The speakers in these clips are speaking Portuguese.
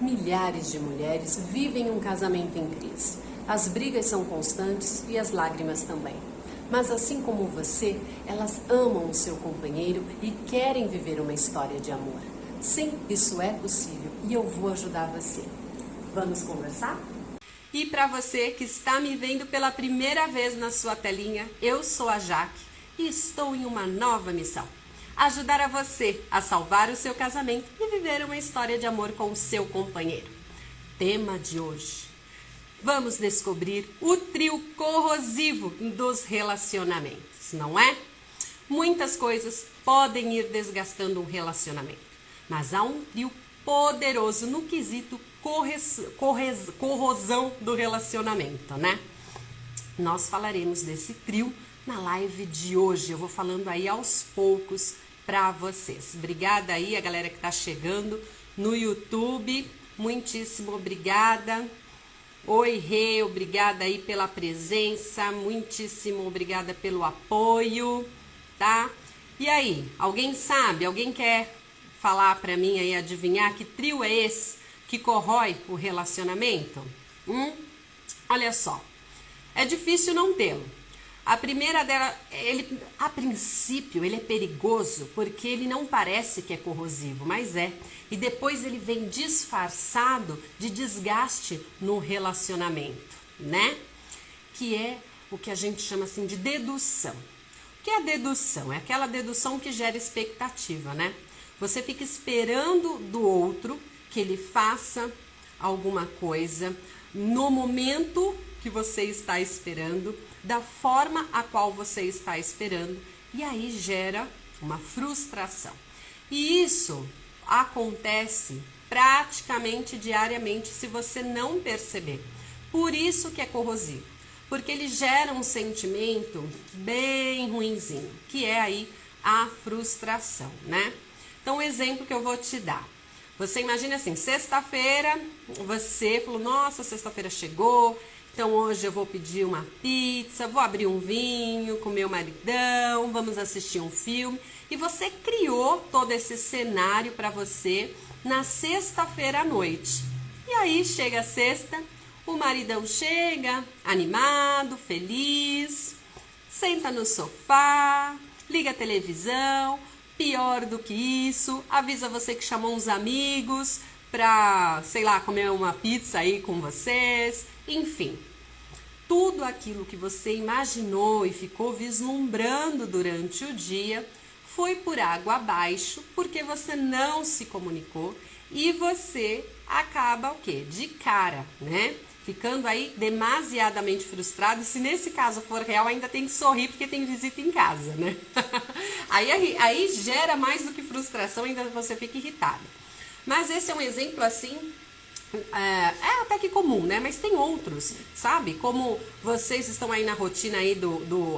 Milhares de mulheres vivem um casamento em crise. As brigas são constantes e as lágrimas também. Mas assim como você, elas amam o seu companheiro e querem viver uma história de amor. Sim, isso é possível e eu vou ajudar você. Vamos conversar? E para você que está me vendo pela primeira vez na sua telinha, eu sou a Jaque e estou em uma nova missão. Ajudar a você a salvar o seu casamento e viver uma história de amor com o seu companheiro. Tema de hoje: vamos descobrir o trio corrosivo dos relacionamentos, não é? Muitas coisas podem ir desgastando um relacionamento, mas há um trio poderoso no quesito corrosão do relacionamento, né? Nós falaremos desse trio na live de hoje. Eu vou falando aí aos poucos para vocês. Obrigada aí a galera que tá chegando no YouTube. Muitíssimo obrigada. Oi, Rê, obrigada aí pela presença. Muitíssimo obrigada pelo apoio, tá? E aí, alguém sabe? Alguém quer falar para mim aí, adivinhar que trio é esse que corrói o relacionamento? Olha só, é difícil não tê-lo. A primeira dela, a princípio, ele é perigoso porque ele não parece que é corrosivo, mas é. E depois ele vem disfarçado de desgaste no relacionamento, né? Que é o que a gente chama assim de dedução. O que é a dedução? É aquela dedução que gera expectativa, né? Você fica esperando do outro que ele faça alguma coisa no momento que você está esperando, da forma a qual você está esperando, e aí gera uma frustração. E isso acontece praticamente diariamente se você não perceber. Por isso que é corrosivo, porque ele gera um sentimento bem ruinzinho, que é aí a frustração, né? Então, o exemplo que eu vou te dar. Você imagina assim, sexta-feira, você falou, nossa, sexta-feira chegou, então hoje eu vou pedir uma pizza, vou abrir um vinho com meu maridão, vamos assistir um filme. E você criou todo esse cenário para você na sexta-feira à noite. E aí chega a sexta, o maridão chega animado, feliz, senta no sofá, liga a televisão. Pior do que isso, avisa você que chamou uns amigos pra, sei lá, comer uma pizza aí com vocês. Enfim, tudo aquilo que você imaginou e ficou vislumbrando durante o dia foi por água abaixo, porque você não se comunicou e você acaba o quê? De cara, né? Ficando aí demasiadamente frustrado. Se nesse caso for real, ainda tem que sorrir porque tem visita em casa, né? aí gera mais do que frustração, ainda você fica irritado. Mas esse é um exemplo assim, é até que comum, né? Mas tem outros, sabe? Como vocês estão aí na rotina aí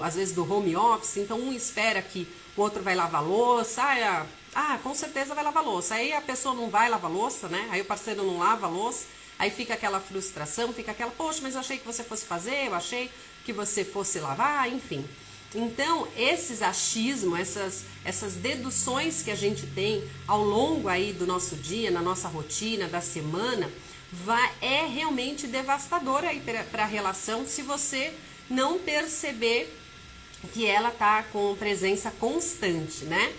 às vezes do home office, então um espera que o outro vai lavar louça, com certeza vai lavar louça. Aí a pessoa não vai lavar louça, né? Aí o parceiro não lava a louça. Aí fica aquela frustração, fica aquela, poxa, mas eu achei que você fosse fazer, eu achei que você fosse lavar, enfim. Então, esses achismos, essas deduções que a gente tem ao longo aí do nosso dia, na nossa rotina, da semana, é realmente devastador aí para a relação se você não perceber que ela tá com presença constante, né?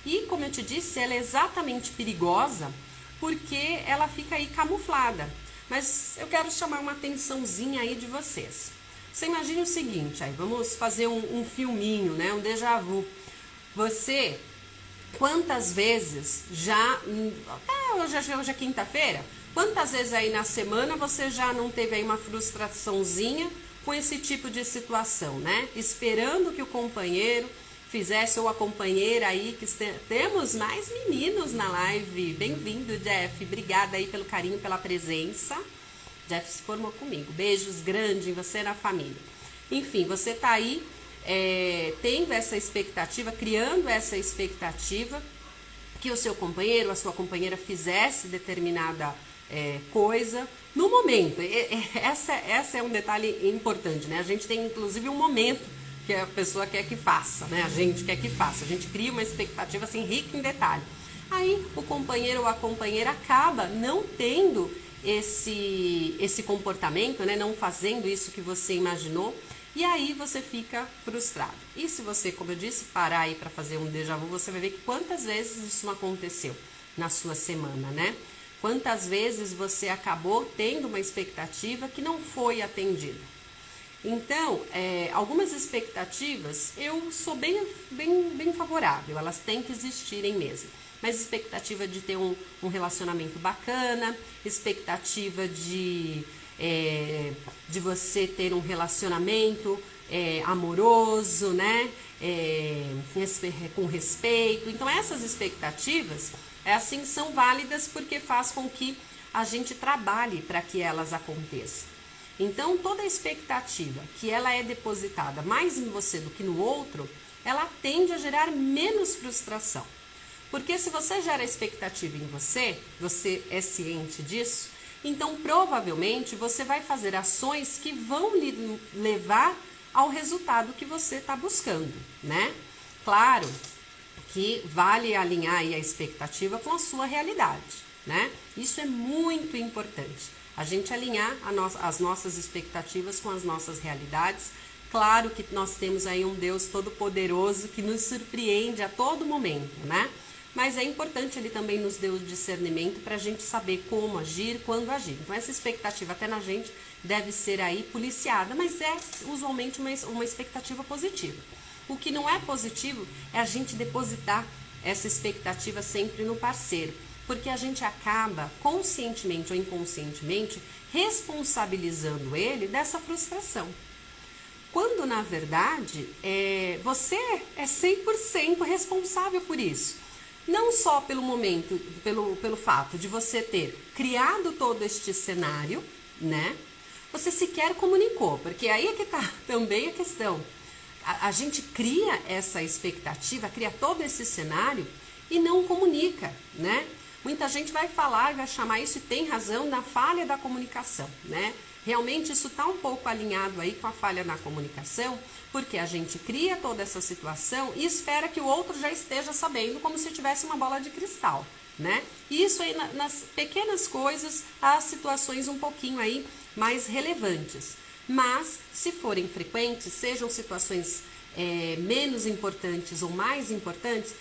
E, como eu te disse, ela é exatamente perigosa porque ela fica aí camuflada. Mas eu quero chamar uma atençãozinha aí de vocês. Você imagine o seguinte, aí vamos fazer um filminho, né? Um déjà vu. Você, quantas vezes hoje é quinta-feira, quantas vezes aí na semana você já não teve aí uma frustraçãozinha com esse tipo de situação, né? Esperando que o companheiro fizesse, ou a companheira aí, que temos mais meninos na live. Bem-vindo, Jeff. Obrigada aí pelo carinho, pela presença. Jeff se formou comigo. Beijos grandes em você e na família. Enfim, você tá aí tendo essa expectativa, criando essa expectativa que o seu companheiro, a sua companheira fizesse determinada coisa no momento. Essa é um detalhe importante, né? A gente tem, inclusive, um momento que a pessoa quer que faça, né? A gente quer que faça. A gente cria uma expectativa assim rica em detalhe. Aí o companheiro ou a companheira acaba não tendo esse comportamento, né? Não fazendo isso que você imaginou, e aí você fica frustrado. E se você, como eu disse, parar aí para fazer um déjà vu, você vai ver que quantas vezes isso não aconteceu na sua semana, né? Quantas vezes você acabou tendo uma expectativa que não foi atendida. Então, algumas expectativas eu sou bem favorável, elas têm que existirem mesmo. Mas expectativa de ter um relacionamento bacana, expectativa de você ter um relacionamento amoroso, né? Com respeito. Então, essas expectativas, assim, são válidas porque faz com que a gente trabalhe para que elas aconteçam. Então, toda expectativa que ela é depositada mais em você do que no outro, ela tende a gerar menos frustração. Porque se você gera expectativa em você, você é ciente disso, então provavelmente você vai fazer ações que vão lhe levar ao resultado que você está buscando, né? Claro que vale alinhar aí a expectativa com a sua realidade, né? Isso é muito importante, a gente alinhar as nossas expectativas com as nossas realidades. Claro que nós temos aí um Deus todo-poderoso que nos surpreende a todo momento, né? Mas é importante ele também nos dê o discernimento para a gente saber como agir, quando agir. Então essa expectativa até na gente deve ser aí policiada, mas é usualmente uma expectativa positiva. O que não é positivo é a gente depositar essa expectativa sempre no parceiro, porque a gente acaba conscientemente ou inconscientemente responsabilizando ele dessa frustração. Quando na verdade você é 100% responsável por isso. Não só pelo momento, pelo fato de você ter criado todo este cenário, né? Você sequer comunicou, porque aí é que tá também a questão. A gente cria essa expectativa, cria todo esse cenário e não comunica, né? Muita gente vai falar, vai chamar isso, e tem razão, na falha da comunicação, né? Realmente isso está um pouco alinhado aí com a falha na comunicação, porque a gente cria toda essa situação e espera que o outro já esteja sabendo, como se tivesse uma bola de cristal, né? E isso aí nas pequenas coisas, as situações um pouquinho aí mais relevantes. Mas, se forem frequentes, sejam situações menos importantes ou mais importantes,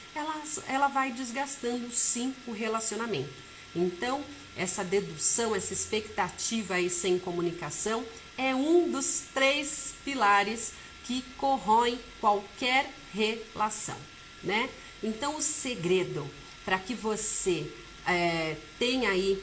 ela vai desgastando sim o relacionamento. Então, essa dedução, essa expectativa aí sem comunicação é um dos 3 pilares que corroem qualquer relação, né? Então, o segredo para que você tenha aí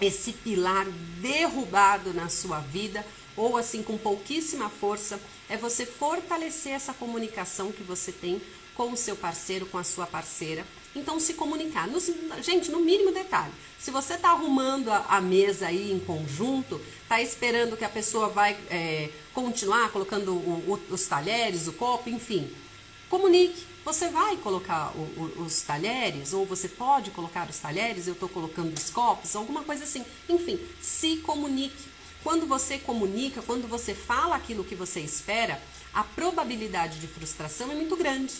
esse pilar derrubado na sua vida, ou assim com pouquíssima força, é você fortalecer essa comunicação que você tem com o seu parceiro, com a sua parceira. Então, se comunicar. Gente, no mínimo detalhe. Se você está arrumando a mesa aí em conjunto, está esperando que a pessoa vai continuar colocando os talheres, o copo, enfim, comunique. Você vai colocar os talheres, ou você pode colocar os talheres, eu estou colocando os copos, alguma coisa assim. Enfim, se comunique. Quando você comunica, quando você fala aquilo que você espera, a probabilidade de frustração é muito grande.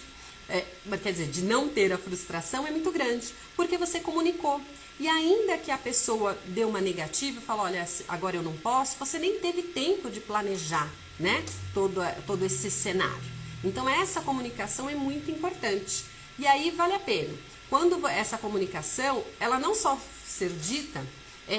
Quer dizer, de não ter a frustração é muito grande, porque você comunicou. E ainda que a pessoa dê uma negativa e fale, olha, agora eu não posso, você nem teve tempo de planejar, né, todo esse cenário. Então, essa comunicação é muito importante. E aí, vale a pena. Quando essa comunicação, ela não só ser dita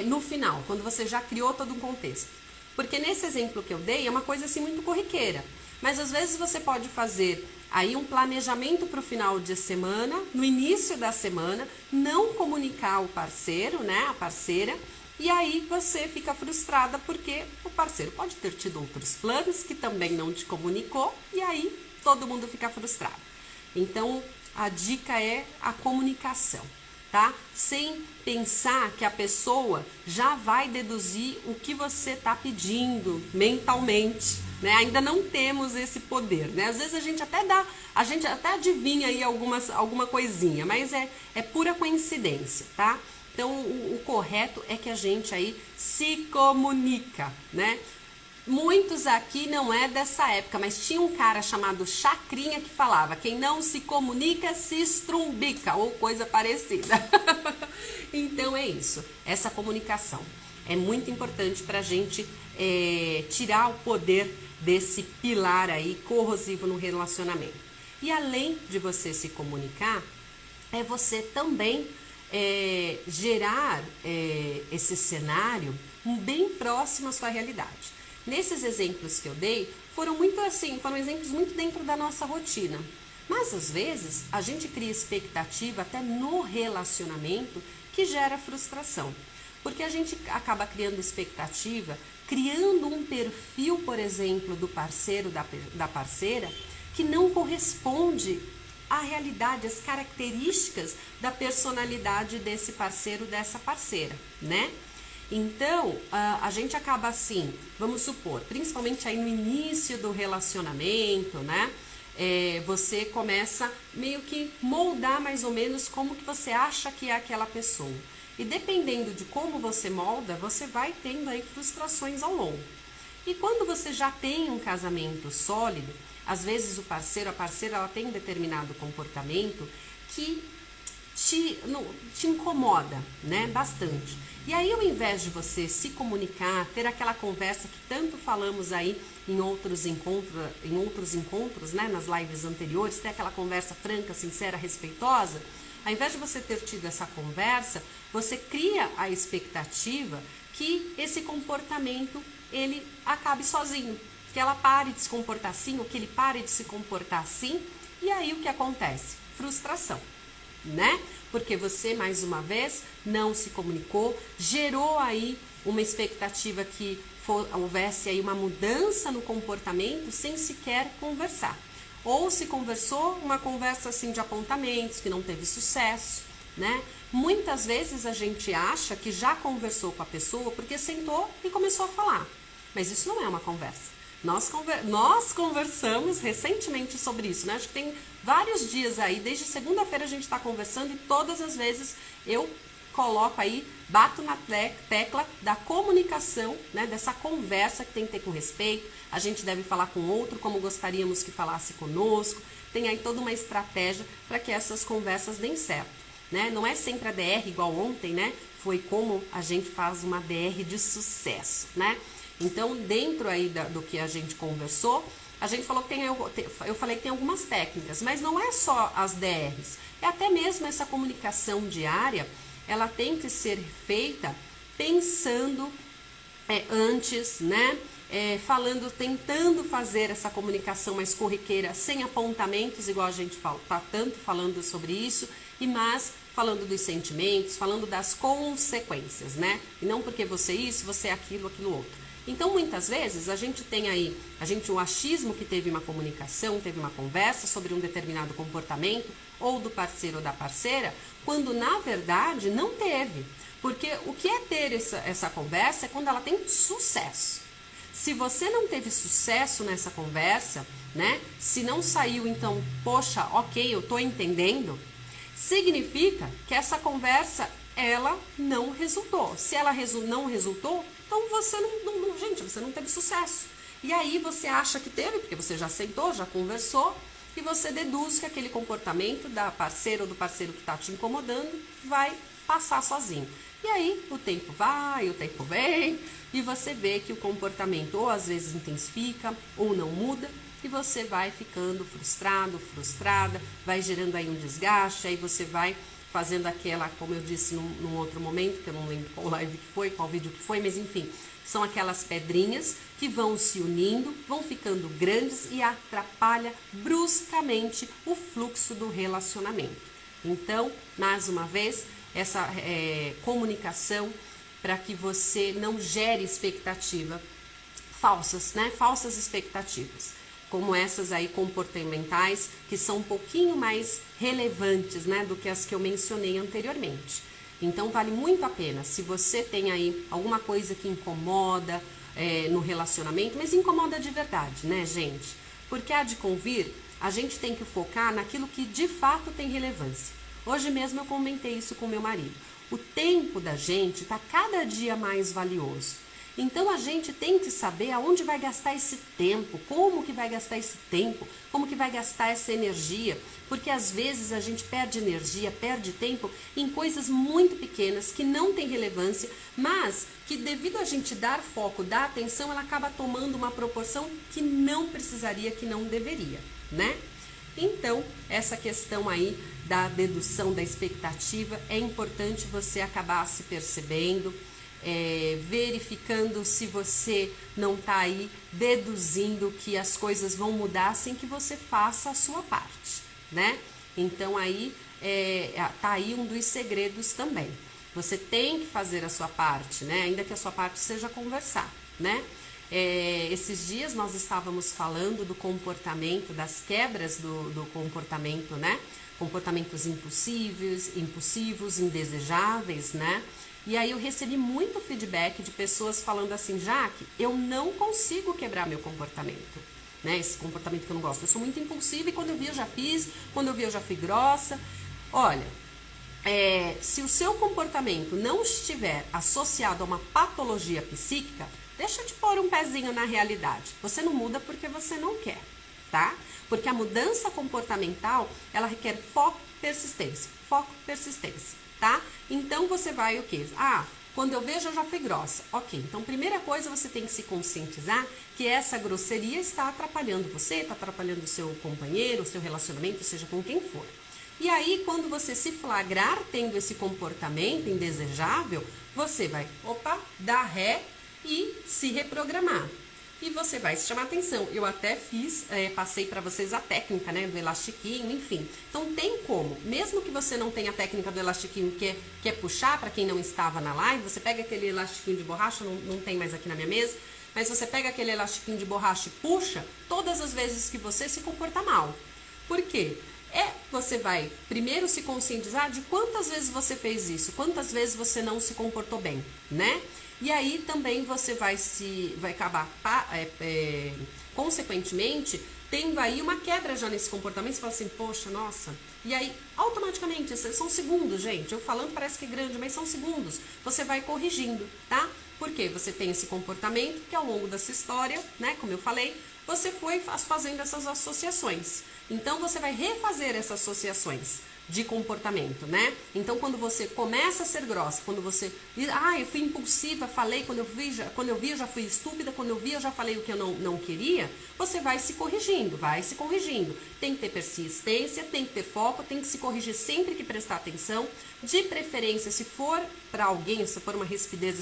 no final, quando você já criou todo um contexto. Porque nesse exemplo que eu dei, é uma coisa assim muito corriqueira. Mas, às vezes, você pode fazer aí um planejamento para o final de semana, no início da semana, não comunicar o parceiro, né, a parceira, e aí você fica frustrada porque o parceiro pode ter tido outros planos que também não te comunicou, e aí todo mundo fica frustrado. Então, a dica é a comunicação, tá? Sem pensar que a pessoa já vai deduzir o que você está pedindo mentalmente, né? Ainda não temos esse poder, né? Às vezes a gente até adivinha aí alguma coisinha, mas é pura coincidência, tá? Então, o correto é que a gente aí se comunica, né? Muitos aqui não é dessa época, mas tinha um cara chamado Chacrinha que falava: quem não se comunica se estrumbica, ou coisa parecida. Então é isso, essa comunicação é muito importante para a gente tirar o poder desse pilar aí corrosivo no relacionamento. E além de você se comunicar, é você também gerar esse cenário bem próximo à sua realidade. Nesses exemplos que eu dei, foram exemplos muito dentro da nossa rotina. Mas às vezes a gente cria expectativa até no relacionamento que gera frustração. Porque a gente acaba criando expectativa, criando um perfil, por exemplo, do parceiro, da parceira, que não corresponde à realidade, às características da personalidade desse parceiro, dessa parceira, né? Então, a gente acaba assim, vamos supor, principalmente aí no início do relacionamento, né? Você começa meio que moldar mais ou menos como que você acha que é aquela pessoa. E dependendo de como você molda, você vai tendo aí frustrações ao longo. E quando você já tem um casamento sólido, às vezes o parceiro, a parceira, ela tem um determinado comportamento que te incomoda, né? Bastante. E aí, ao invés de você se comunicar, ter aquela conversa que tanto falamos aí em outros encontros, né? Nas lives anteriores, ter aquela conversa franca, sincera, respeitosa, ao invés de você ter tido essa conversa, você cria a expectativa que esse comportamento, ele acabe sozinho, que ela pare de se comportar assim, ou que ele pare de se comportar assim, e aí o que acontece? Frustração, né? Porque você, mais uma vez, não se comunicou, gerou aí uma expectativa que houvesse aí uma mudança no comportamento sem sequer conversar. Ou se conversou, uma conversa assim de apontamentos que não teve sucesso, né? Muitas vezes a gente acha que já conversou com a pessoa porque sentou e começou a falar, mas isso não é uma conversa. Nós conversamos recentemente sobre isso, né? Acho que tem vários dias aí, desde segunda-feira a gente está conversando e todas as vezes eu coloco aí, bato na tecla da comunicação, né? Dessa conversa que tem que ter com respeito. A gente deve falar com o outro como gostaríamos que falasse conosco. Tem aí toda uma estratégia para que essas conversas deem certo, né? Não é sempre a DR igual ontem, né? Foi como a gente faz uma DR de sucesso, né? Então, dentro aí do que a gente conversou, a gente falou que eu falei que tem algumas técnicas, mas não é só as DRs, é até mesmo essa comunicação diária, ela tem que ser feita pensando antes, né? Tentando fazer essa comunicação mais corriqueira, sem apontamentos, igual a gente tá tanto falando sobre isso, mas falando dos sentimentos, falando das consequências, né? E não porque você é isso, você é aquilo, aquilo outro. Então, muitas vezes, a gente tem aí, o achismo que teve uma comunicação, teve uma conversa sobre um determinado comportamento, ou do parceiro ou da parceira, quando na verdade não teve. Porque o que é ter essa conversa é quando ela tem sucesso. Se você não teve sucesso nessa conversa, né? Se não saiu, então, poxa, ok, eu tô entendendo, significa que essa conversa, ela não resultou. Se ela não resultou, então você você não teve sucesso. E aí você acha que teve, porque você já aceitou, já conversou, e você deduz que aquele comportamento da parceira ou do parceiro que está te incomodando vai passar sozinho. E aí o tempo vai, o tempo vem, e você vê que o comportamento ou às vezes intensifica ou não muda, e você vai ficando frustrado, frustrada, vai gerando aí um desgaste, aí você vai fazendo aquela, como eu disse num outro momento, que eu não lembro qual live que foi, qual vídeo que foi, mas enfim, são aquelas pedrinhas que vão se unindo, vão ficando grandes e atrapalha bruscamente o fluxo do relacionamento. Então, mais uma vez, essa comunicação para que você não gere expectativa falsas, né? Falsas expectativas, como essas aí comportamentais, que são um pouquinho mais relevantes, né, do que as que eu mencionei anteriormente. Então, vale muito a pena, se você tem aí alguma coisa que incomoda no relacionamento, mas incomoda de verdade, né, gente? Porque há de convir, a gente tem que focar naquilo que de fato tem relevância. Hoje mesmo eu comentei isso com meu marido. O tempo da gente está cada dia mais valioso. Então a gente tem que saber aonde vai gastar esse tempo, como que vai gastar esse tempo, como que vai gastar essa energia, porque às vezes a gente perde energia, perde tempo em coisas muito pequenas que não têm relevância, mas que devido a gente dar foco, dar atenção, ela acaba tomando uma proporção que não precisaria, que não deveria, né? Então, essa questão aí da dedução da expectativa, é importante você acabar se percebendo, verificando se você não está aí deduzindo que as coisas vão mudar sem que você faça a sua parte, né? Então aí tá aí um dos segredos também. Você tem que fazer a sua parte, né? Ainda que a sua parte seja conversar, né? Esses dias nós estávamos falando do comportamento, das quebras do comportamento, né? Comportamentos impulsivos, indesejáveis, né? E aí eu recebi muito feedback de pessoas falando assim, Jaque, eu não consigo quebrar meu comportamento, né? Esse comportamento que eu não gosto. Eu sou muito impulsiva e quando eu vi eu já fiz, quando eu vi eu já fui grossa. Olha, se o seu comportamento não estiver associado a uma patologia psíquica, deixa eu te pôr um pezinho na realidade. Você não muda porque você não quer, tá? Porque a mudança comportamental, ela requer foco, persistência, tá? Então você vai o quê? Quando eu vejo eu já fui grossa. Ok, então primeira coisa você tem que se conscientizar que essa grosseria está atrapalhando você, está atrapalhando o seu companheiro, o seu relacionamento, seja com quem for. E aí quando você se flagrar tendo esse comportamento indesejável, você vai, dar ré e se reprogramar. E você vai se chamar atenção. Eu até passei para vocês a técnica, né, do elastiquinho, enfim. Então tem como, mesmo que você não tenha a técnica do elastiquinho, que é puxar, para quem não estava na live, você pega aquele elastiquinho de borracha, não tem mais aqui na minha mesa, mas você pega aquele elastiquinho de borracha e puxa todas as vezes que você se comporta mal. Por quê? Você vai primeiro se conscientizar de quantas vezes você fez isso, quantas vezes você não se comportou bem, né? E aí também você vai acabar, consequentemente, tendo aí uma quebra já nesse comportamento. Você fala assim, poxa, nossa. E aí, automaticamente, são segundos, gente. Eu falando parece que é grande, mas são segundos. Você vai corrigindo, tá? Porque você tem esse comportamento que ao longo dessa história, né, como eu falei, você foi fazendo essas associações. Então, você vai refazer essas associações de comportamento, né? Então, quando você começa a ser grossa, quando você diz, eu fui impulsiva, falei, quando eu vi eu já fui estúpida, quando eu vi eu já falei o que eu não queria, você vai se corrigindo. Tem que ter persistência, tem que ter foco, tem que se corrigir sempre que prestar atenção. De preferência, se for para alguém, se for uma rispidez,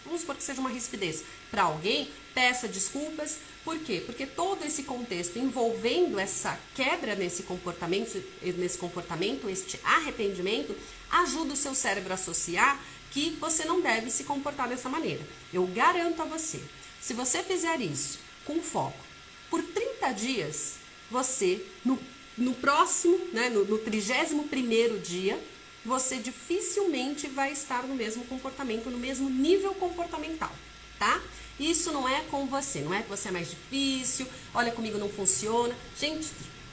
vamos supor que seja uma rispidez para alguém, peça desculpas. Por quê? Porque todo esse contexto envolvendo essa quebra nesse comportamento, este arrependimento, ajuda o seu cérebro a associar que você não deve se comportar dessa maneira. Eu garanto a você, se você fizer isso com foco por 30 dias, você, no próximo, né, no 31º dia, você dificilmente vai estar no mesmo comportamento, no mesmo nível comportamental, tá? Isso não é com você, não é que você é mais difícil, olha, comigo não funciona. Gente,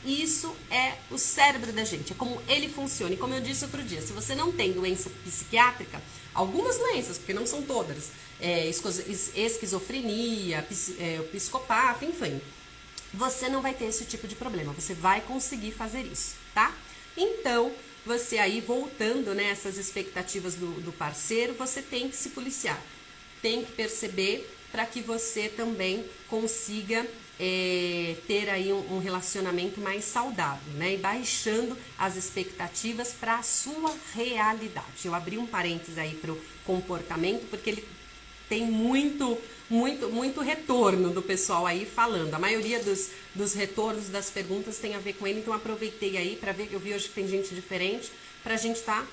isso é o cérebro da gente, é como ele funciona. E como eu disse outro dia, se você não tem doença psiquiátrica, algumas doenças, porque não são todas, esquizofrenia, psicopata, enfim, você não vai ter esse tipo de problema, você vai conseguir fazer isso, tá? Então, você aí voltando, né, essas expectativas do parceiro, você tem que se policiar, tem que perceber para que você também consiga ter aí um relacionamento mais saudável, né? E baixando as expectativas para a sua realidade. Eu abri um parênteses aí para o comportamento, porque ele tem muito retorno do pessoal aí falando. A maioria dos retornos das perguntas tem a ver com ele, então aproveitei aí para ver, eu vi hoje que tem gente diferente, para a gente estar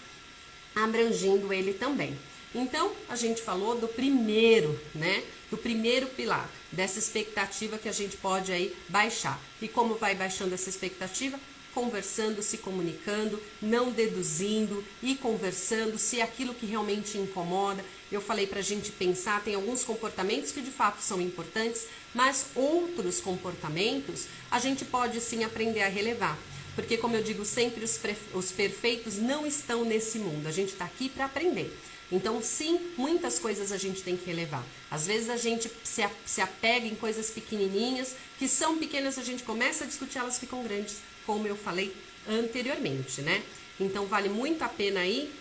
abrangindo ele também. Então, a gente falou do primeiro, né? Do primeiro pilar, dessa expectativa que a gente pode aí baixar. E como vai baixando essa expectativa? Conversando, se comunicando, não deduzindo e conversando, se é aquilo que realmente incomoda. Eu falei pra gente pensar, tem alguns comportamentos que de fato são importantes, mas outros comportamentos a gente pode sim aprender a relevar. Porque, como eu digo sempre, os perfeitos não estão nesse mundo. A gente está aqui para aprender. Então, sim, muitas coisas a gente tem que relevar. Às vezes a gente se apega em coisas pequenininhas, que são pequenas, a gente começa a discutir, elas ficam grandes, como eu falei anteriormente, né? Então, vale muito a pena aí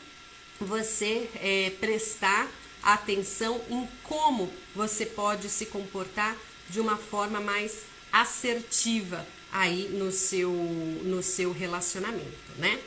você prestar atenção em como você pode se comportar de uma forma mais assertiva aí no seu relacionamento, né?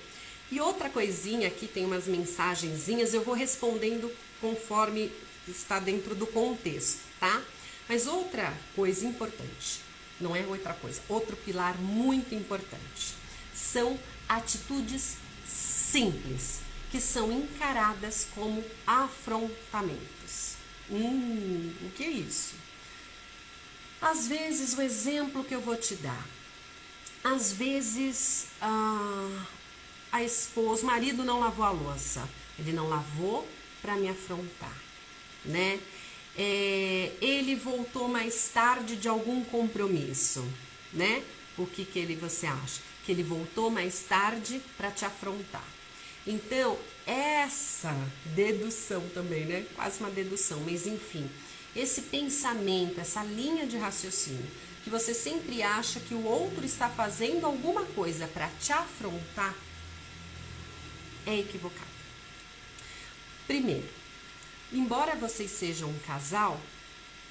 E outra coisinha aqui, tem umas mensagenzinhas, eu vou respondendo conforme está dentro do contexto, tá? Mas outra coisa importante, não é outra coisa, outro pilar muito importante, são atitudes simples, que são encaradas como afrontamentos. O que é isso? Às vezes, o exemplo que eu vou te dar, às vezes a esposa, o marido não lavou a louça, ele não lavou para me afrontar, né? Ele voltou mais tarde de algum compromisso, né? O que você acha? Que ele voltou mais tarde para te afrontar. Então, essa dedução também, né? Quase uma dedução, mas enfim, esse pensamento, essa linha de raciocínio, que você sempre acha que o outro está fazendo alguma coisa para te afrontar, é equivocado. Primeiro, embora vocês sejam um casal,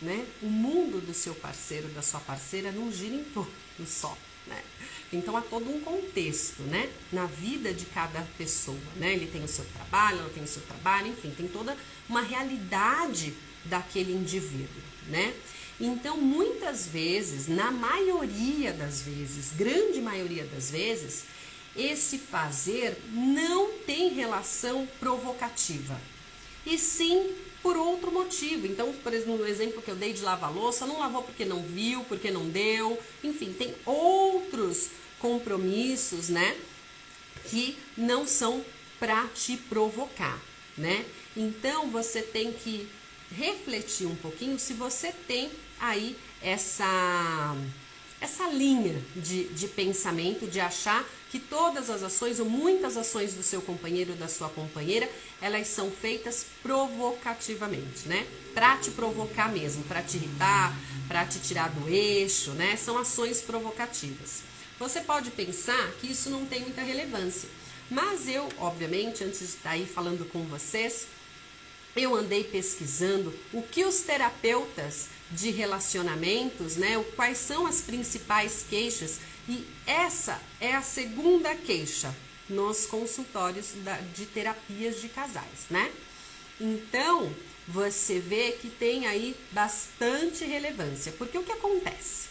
né? O mundo do seu parceiro, da sua parceira, não gira em torno só, né? Então há todo um contexto, né? Na vida de cada pessoa, né? Ele tem o seu trabalho, ela tem o seu trabalho, enfim, tem toda uma realidade daquele indivíduo, né? Então, muitas vezes, na maioria das vezes, grande maioria das vezes, esse fazer não tem relação provocativa, e sim por outro motivo. Então, por exemplo, no exemplo que eu dei de lavar louça, não lavou porque não viu, porque não deu, enfim, tem outros compromissos, né, que não são para te provocar, né? Então, você tem que refletir um pouquinho se você tem aí essa linha de pensamento, de achar que todas as ações ou muitas ações do seu companheiro ou da sua companheira, elas são feitas provocativamente, né? Para te provocar mesmo, para te irritar, para te tirar do eixo, né? São ações provocativas. Você pode pensar que isso não tem muita relevância, mas eu, obviamente, antes de estar aí falando com vocês, eu andei pesquisando o que os terapeutas de relacionamentos, né, quais são as principais queixas, e essa é a segunda queixa nos consultórios de terapias de casais, né? Então, você vê que tem aí bastante relevância, porque o que acontece?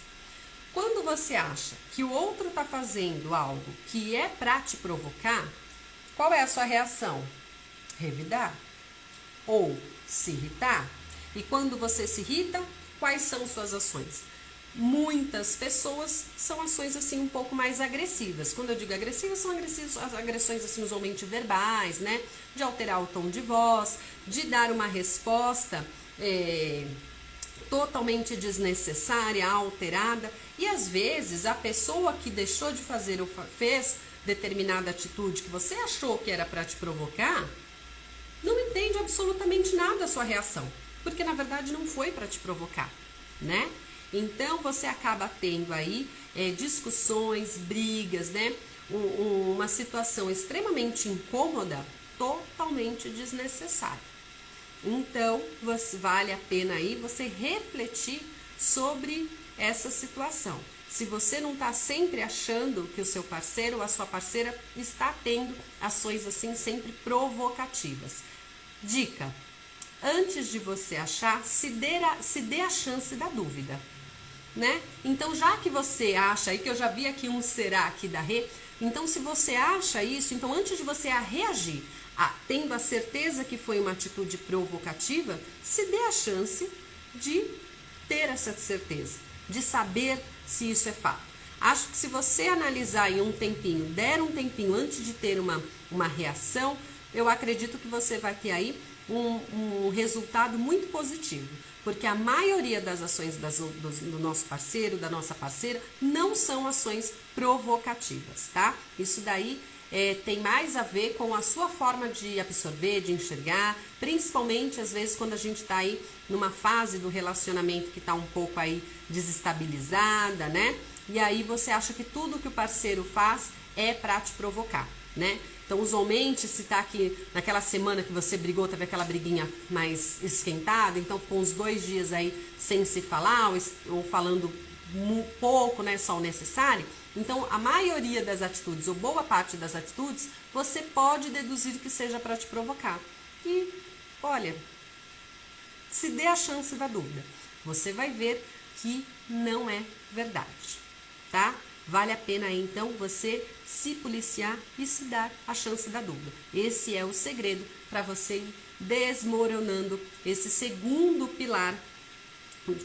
Quando você acha que o outro está fazendo algo que é para te provocar, qual é a sua reação? Revidar ou se irritar? E quando você se irrita, quais são suas ações? Muitas pessoas são ações assim um pouco mais agressivas. Quando eu digo agressivas, são as agressões assim usualmente verbais, né? De alterar o tom de voz, de dar uma resposta totalmente desnecessária, alterada. E às vezes a pessoa que deixou de fazer ou fez determinada atitude que você achou que era para te provocar, não entende absolutamente nada a sua reação, porque na verdade não foi para te provocar, né? Então você acaba tendo aí discussões, brigas, né? Uma situação extremamente incômoda, totalmente desnecessária. Então vale a pena aí você refletir sobre essa situação. Se você não está sempre achando que o seu parceiro ou a sua parceira está tendo ações assim sempre provocativas. Dica: antes de você achar, se dê a chance da dúvida, né? Então, já que você acha, aí que eu já vi aqui um será aqui da Rê, então se você acha isso, então antes de você reagir, tendo a certeza que foi uma atitude provocativa, se dê a chance de ter essa certeza, de saber se isso é fato. Acho que se você analisar em um tempinho, der um tempinho antes de ter uma reação, eu acredito que você vai ter aí um resultado muito positivo, porque a maioria das ações do nosso parceiro, da nossa parceira, não são ações provocativas, tá? Isso daí tem mais a ver com a sua forma de absorver, de enxergar, principalmente às vezes quando a gente está aí numa fase do relacionamento que está um pouco aí desestabilizada, né? E aí você acha que tudo que o parceiro faz é para te provocar, né? Então, usualmente, se tá aqui naquela semana que você brigou, teve aquela briguinha mais esquentada, então ficou uns 2 dias aí sem se falar ou falando pouco, né, só o necessário. Então, a maioria das atitudes, ou boa parte das atitudes, você pode deduzir que seja para te provocar. E, olha, se dê a chance da dúvida, você vai ver que não é verdade, tá? Vale a pena, então, você se policiar e se dar a chance da dúvida. Esse é o segredo para você ir desmoronando esse segundo pilar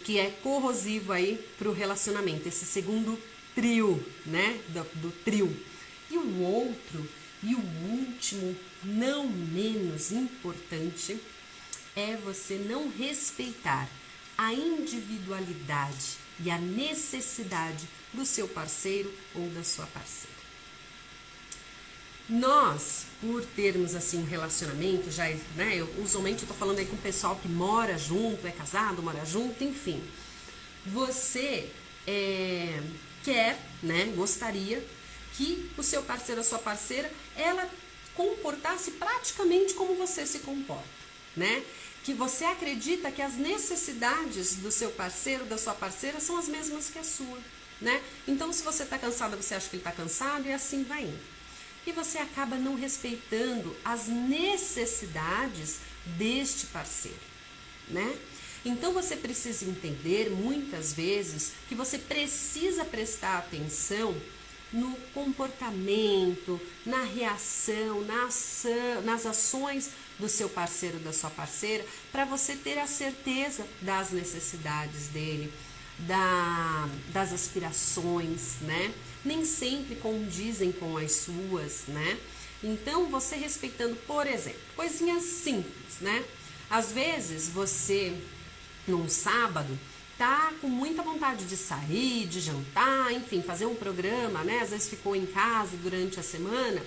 que é corrosivo aí para o relacionamento, esse segundo trio, né, do trio. E o outro, e o último, não menos importante, é você não respeitar a individualidade e a necessidade do seu parceiro ou da sua parceira. Nós, por termos assim um relacionamento, já, né, eu usualmente estou falando aí com o pessoal que mora junto, é casado, mora junto, enfim. Você quer, né, gostaria que o seu parceiro, a sua parceira, ela comportasse praticamente como você se comporta, né? Que você acredita que as necessidades do seu parceiro, da sua parceira, são as mesmas que a sua, né? Então, se você está cansada, você acha que ele está cansado e assim vai indo. E você acaba não respeitando as necessidades deste parceiro, né? Então, você precisa entender, muitas vezes, que você precisa prestar atenção no comportamento, na reação, nas ações do seu parceiro, da sua parceira, para você ter a certeza das necessidades dele, das aspirações, né? Nem sempre condizem com as suas, né? Então, você respeitando, por exemplo, coisinhas simples, né? Às vezes, você, num sábado, tá com muita vontade de sair, de jantar, enfim, fazer um programa, né? Às vezes ficou em casa durante a semana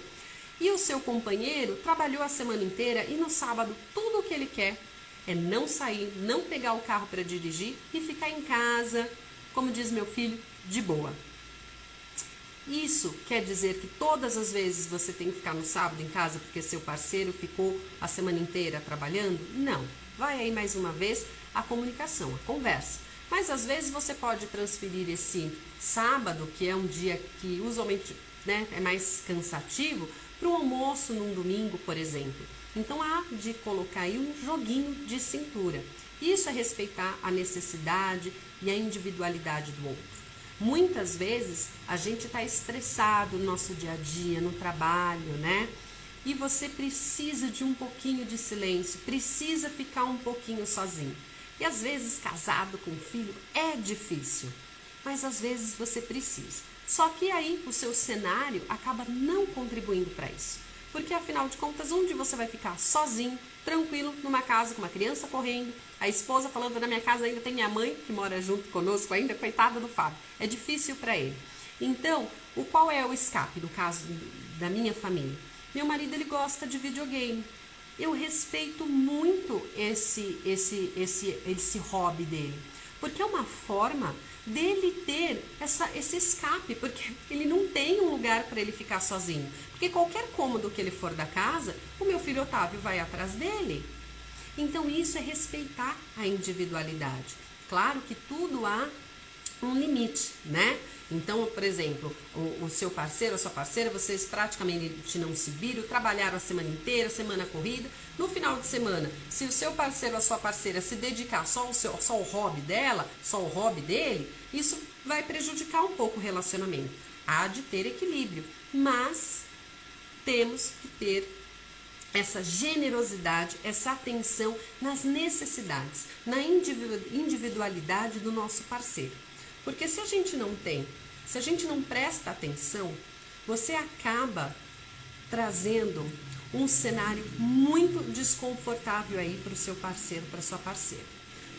e o seu companheiro trabalhou a semana inteira e no sábado tudo o que ele quer é não sair, não pegar o carro para dirigir e ficar em casa, como diz meu filho, de boa. Isso quer dizer que todas as vezes você tem que ficar no sábado em casa porque seu parceiro ficou a semana inteira trabalhando? Não. Vai aí mais uma vez a comunicação, a conversa. Mas às vezes você pode transferir esse sábado, que é um dia que usualmente, né, é mais cansativo, para o almoço num domingo, por exemplo. Então há de colocar aí um joguinho de cintura. Isso é respeitar a necessidade e a individualidade do outro. Muitas vezes a gente está estressado no nosso dia a dia, no trabalho, né? E você precisa de um pouquinho de silêncio, precisa ficar um pouquinho sozinho. E às vezes casado com filho é difícil, mas às vezes você precisa. Só que aí o seu cenário acaba não contribuindo para isso. Porque afinal de contas, onde você vai ficar sozinho, tranquilo, numa casa com uma criança correndo, a esposa falando, na minha casa ainda tem minha mãe que mora junto conosco ainda, coitada do Fábio. É difícil para ele. Então, qual é o escape no caso da minha família? Meu marido, ele gosta de videogame. Eu respeito muito esse hobby dele, porque é uma forma dele ter esse escape, porque ele não tem um lugar para ele ficar sozinho. Porque qualquer cômodo que ele for da casa, o meu filho Otávio vai atrás dele. Então isso é respeitar a individualidade. Claro que tudo há um limite, né? Então, por exemplo, o seu parceiro, a sua parceira, vocês praticamente não se viram, trabalharam a semana inteira, semana corrida. No final de semana, se o seu parceiro ou a sua parceira se dedicar só ao hobby dela, só ao hobby dele, isso vai prejudicar um pouco o relacionamento. Há de ter equilíbrio, mas temos que ter essa generosidade, essa atenção nas necessidades, na individualidade do nosso parceiro. Porque se a gente não tem, se a gente não presta atenção, você acaba trazendo um cenário muito desconfortável aí para o seu parceiro, para a sua parceira.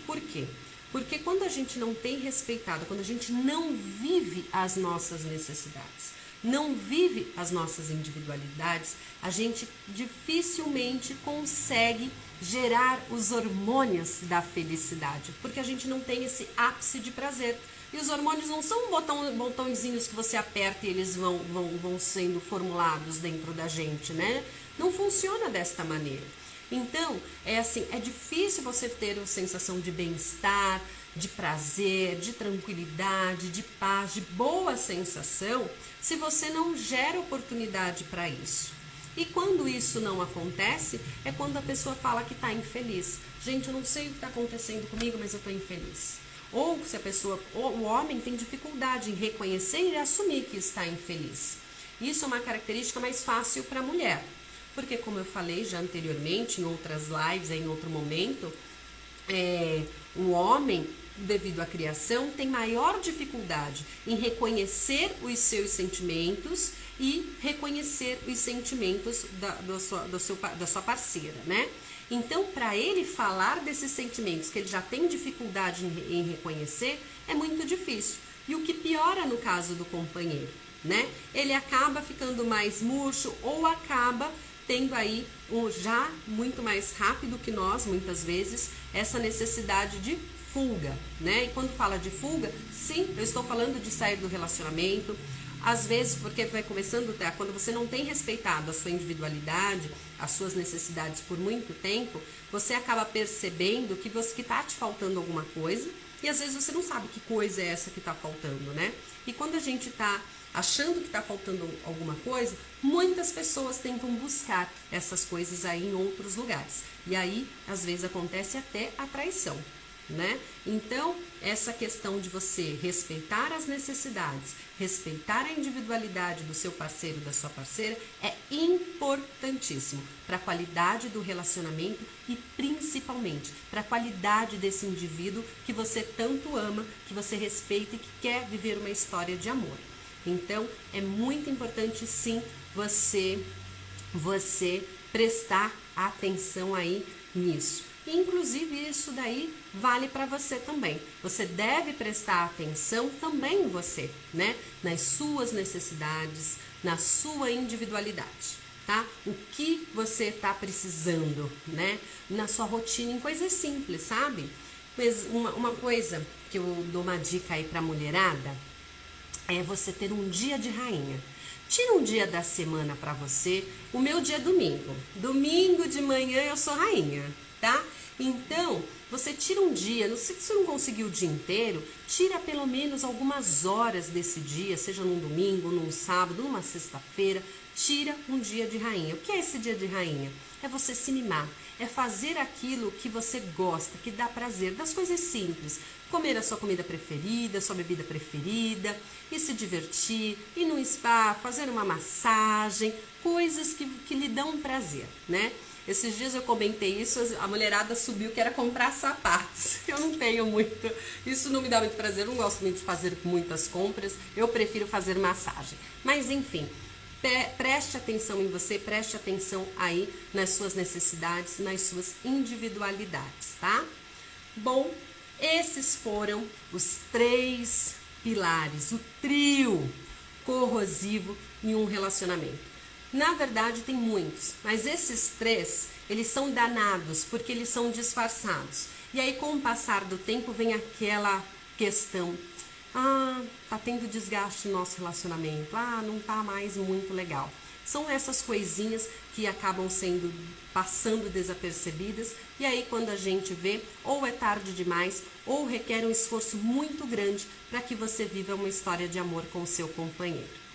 Por quê? Porque quando a gente não tem respeitado, quando a gente não vive as nossas necessidades, não vive as nossas individualidades, a gente dificilmente consegue gerar os hormônios da felicidade, porque a gente não tem esse ápice de prazer. E os hormônios não são botõezinhos que você aperta e eles vão sendo formulados dentro da gente, né? Não funciona desta maneira. Então, é assim, é difícil você ter a sensação de bem-estar, de prazer, de tranquilidade, de paz, de boa sensação, se você não gera oportunidade para isso. E quando isso não acontece, é quando a pessoa fala que está infeliz. Gente, eu não sei o que está acontecendo comigo, mas eu estou infeliz. Ou se a pessoa, o homem tem dificuldade em reconhecer e assumir que está infeliz. Isso é uma característica mais fácil para a mulher. Porque, como eu falei já anteriormente, em outras lives, em outro momento, o homem, devido à criação, tem maior dificuldade em reconhecer os seus sentimentos e reconhecer os sentimentos da sua parceira, né? Então, para ele falar desses sentimentos que ele já tem dificuldade em reconhecer, é muito difícil. E o que piora no caso do companheiro, né? Ele acaba ficando mais murcho ou acaba tendo aí já muito mais rápido que nós, muitas vezes, essa necessidade de fuga, né? E quando fala de fuga, sim, eu estou falando de sair do relacionamento, às vezes porque vai começando, quando você não tem respeitado a sua individualidade, as suas necessidades por muito tempo, você acaba percebendo que está te faltando alguma coisa e às vezes você não sabe que coisa é essa que está faltando, né? E quando a gente está achando que está faltando alguma coisa, muitas pessoas tentam buscar essas coisas aí em outros lugares. E aí, às vezes, acontece até a traição, né? Então, essa questão de você respeitar as necessidades, respeitar a individualidade do seu parceiro, da sua parceira, é importantíssimo para a qualidade do relacionamento e principalmente para a qualidade desse indivíduo que você tanto ama, que você respeita e que quer viver uma história de amor. Então, é muito importante, sim, você prestar atenção aí nisso. Inclusive, isso daí vale para você também. Você deve prestar atenção também você, né? Nas suas necessidades, na sua individualidade, tá? O que você está precisando, né? Na sua rotina, em coisas simples, sabe? Mas uma coisa que eu dou uma dica aí para a mulherada é você ter um dia de rainha. Tira um dia da semana para você. O meu dia é domingo. Domingo de manhã eu sou rainha, tá? Então, você tira um dia, se você não conseguir o dia inteiro, tira pelo menos algumas horas desse dia, seja num domingo, num sábado, numa sexta-feira, tira um dia de rainha. O que é esse dia de rainha? É você se mimar, é fazer aquilo que você gosta, que dá prazer, das coisas simples. Comer a sua comida preferida, sua bebida preferida, e se divertir, ir num spa, fazer uma massagem, coisas que lhe dão prazer, né? Esses dias eu comentei isso, a mulherada subiu que era comprar sapatos. Eu não tenho muito, isso não me dá muito prazer, eu não gosto muito de fazer muitas compras, eu prefiro fazer massagem. Mas enfim, preste atenção em você, preste atenção aí nas suas necessidades, nas suas individualidades, tá? Bom, esses foram os 3 pilares, o trio corrosivo em um relacionamento. Na verdade, tem muitos, mas esses 3, eles são danados, porque eles são disfarçados. E aí, com o passar do tempo, vem aquela questão, tá tendo desgaste no nosso relacionamento, não tá mais muito legal. São essas coisinhas que acabam passando desapercebidas, e aí quando a gente vê, ou é tarde demais, ou requer um esforço muito grande para que você viva uma história de amor com o seu companheiro.